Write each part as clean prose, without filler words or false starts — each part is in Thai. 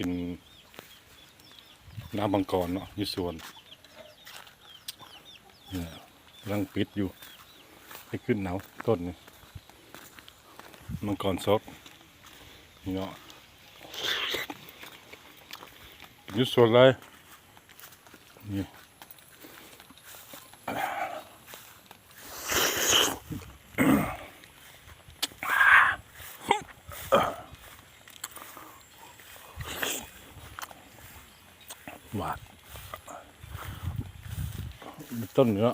กินน้ำมังกรเนาะอยู่สวนเนี่ยรังปิดอยู่ให้ขึ้นหนาวต้นนี่มังกรสดนี่เนาะอยู่สวนเลยนี่หวานมีต้นเนื้อ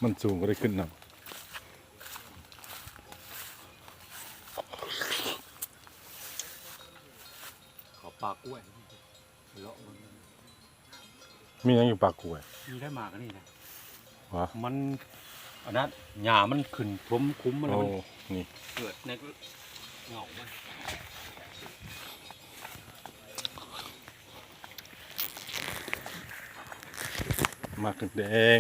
มันสูงก็ได้ขึ้นหนักขอปลากล้วยเลาะมัน มีอย่างอยู่ปากกล้วย มีได้มากนี่นะ วะ มันอันนั้นหญ้ามันขึ้นคลุ้มคุ้มมัน โอ้ มัน นี่ เกิดในเงามัน มากแดง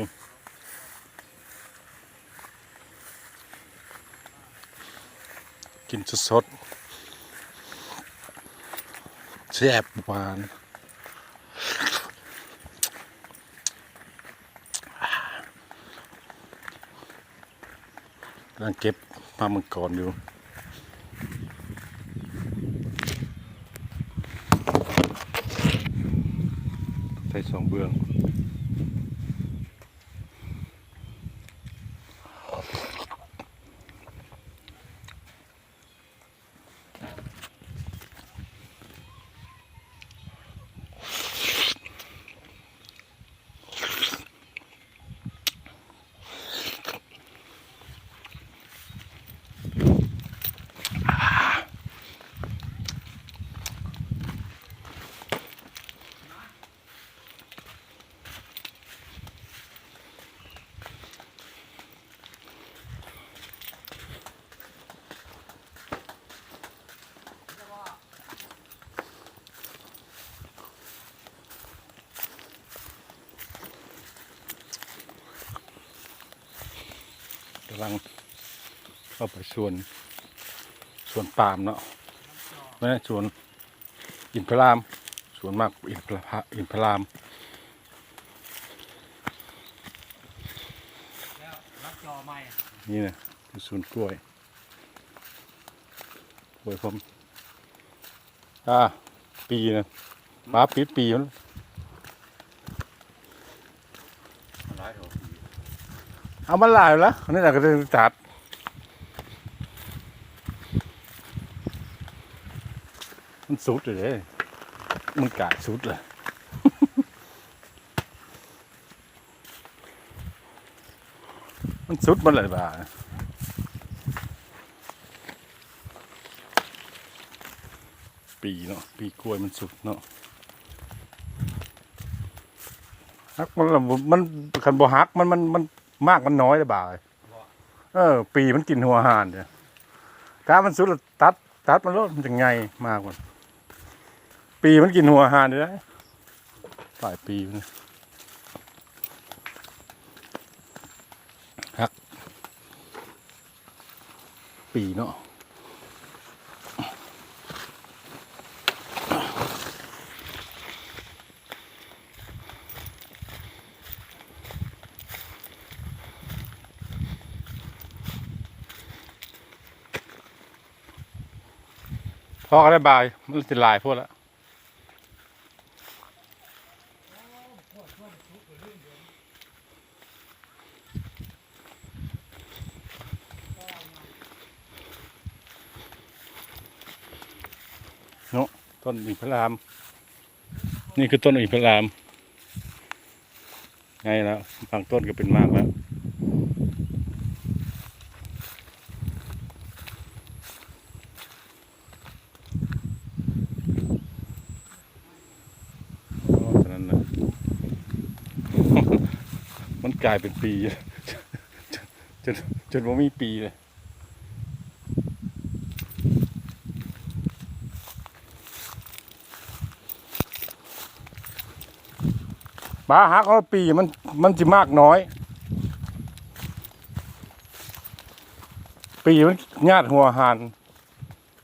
กินสดๆแซ่บหวานกำลังเก็บปลามังกรอยู่ใส่สองเบื้องกำลังเข้าไปสวนปาล์มเนาะไม่ใช่สวนอินทรามสวนมากอินทราม แล้วรับจอใหม่ นี่นะคือสวนกล้วยผมปีนะมาปิดปีมัน ร้ายเถอะ เอามาหลายแล้วนี่แหละก็จะจัดมันสุดเลยมันกาดสุดเลย มันสุดมันเลยบ้าปีเนาะปีกล้วยมันสุดเนาะฮักมันละมันคันบ่ฮักมันมากมันน้อยเลยบ่าปีมันกินหัวหานเนี่ยถ้ามันสุดแล้วตัดมันแล้วมันจะไงมากกว่าปีมันกินหัวหานเลยนะปลายปีมันฮักปีเนาะพอก็ได้บายมันติดลายพวกแล้วเนาะต้นอินทรามนี่คือต้นอินทรามไงแล้วบางต้นก็เป็นมากแล้วมันกลายเป็นปี จนว่ามีปีเลยบ้าฮักเอาปีมันจะมากน้อย ปีมันญาติหัวหาน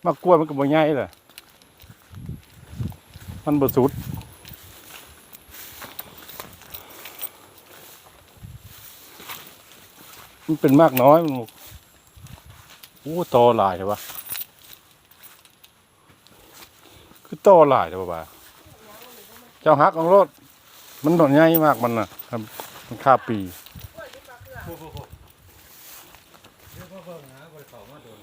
มากล้วยมันก็บ่ใหญ่แหละมันบ่สุดมันเป็นมากน้อยมันโอ้โตหลายเลยวะคือโตหลายเลยบ่าเจ้าฮักของรถมันหน่อยใหญ่มากมันน่ะครับมันค่าปี โอ้โหเดี๋ยวพ่อเบิ่งนะบ่ได้เข้ามาโดน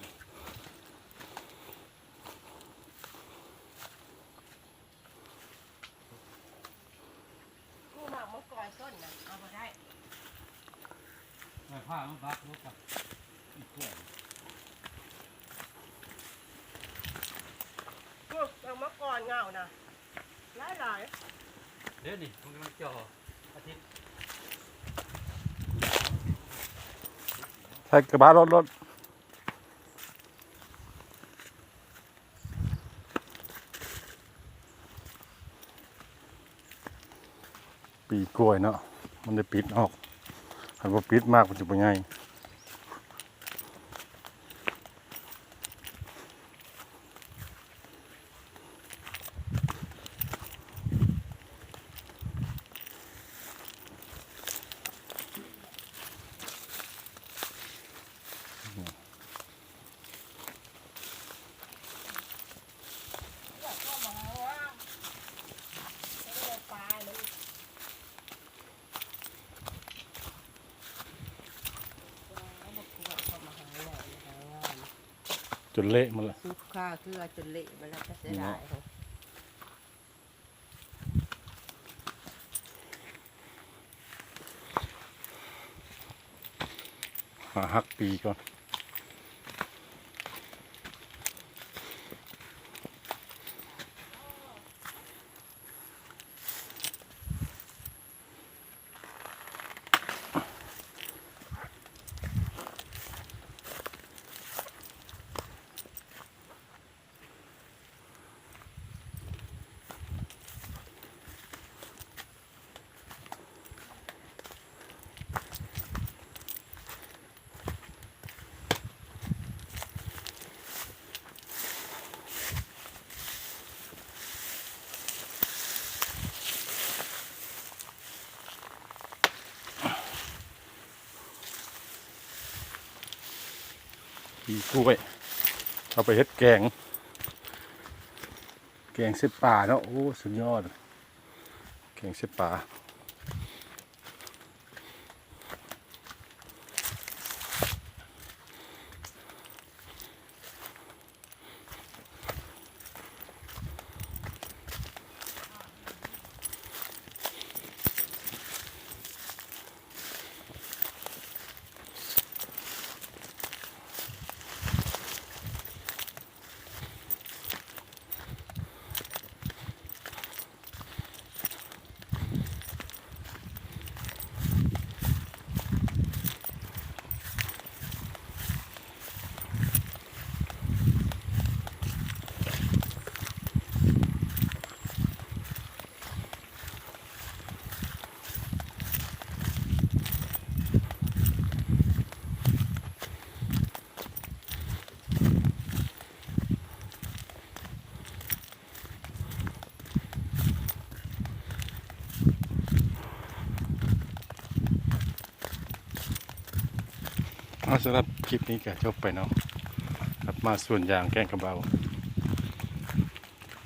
กูหมักมังกรต้นน่ะเอามาได้ ไอ้ผ้ามันบักลูกกับอีกพวก กูเอามังกรเงาน่ะหลายหลาย เดี๋ยวนี่มันกำลังจ่ออาทิตย์ ใส่กระบะรถปีกล้วยเนาะมันได้ปิดออกถ้าบ่ปิดมากมันจะบ่ใหญ่จนเละมันละ ซุปข้าวเกลือจนเละไปแล้วก็เสียดายเขา หาฮักปีก่อนปีกล้วยเอาไปเฮ็ดแกงเส้นป่าเนาะโอ้สุดยอดแกงเส้นป่าสำหรับคลิปนี้ก็จบไปเนาะครับมาส่วนอย่างแกงกระเบา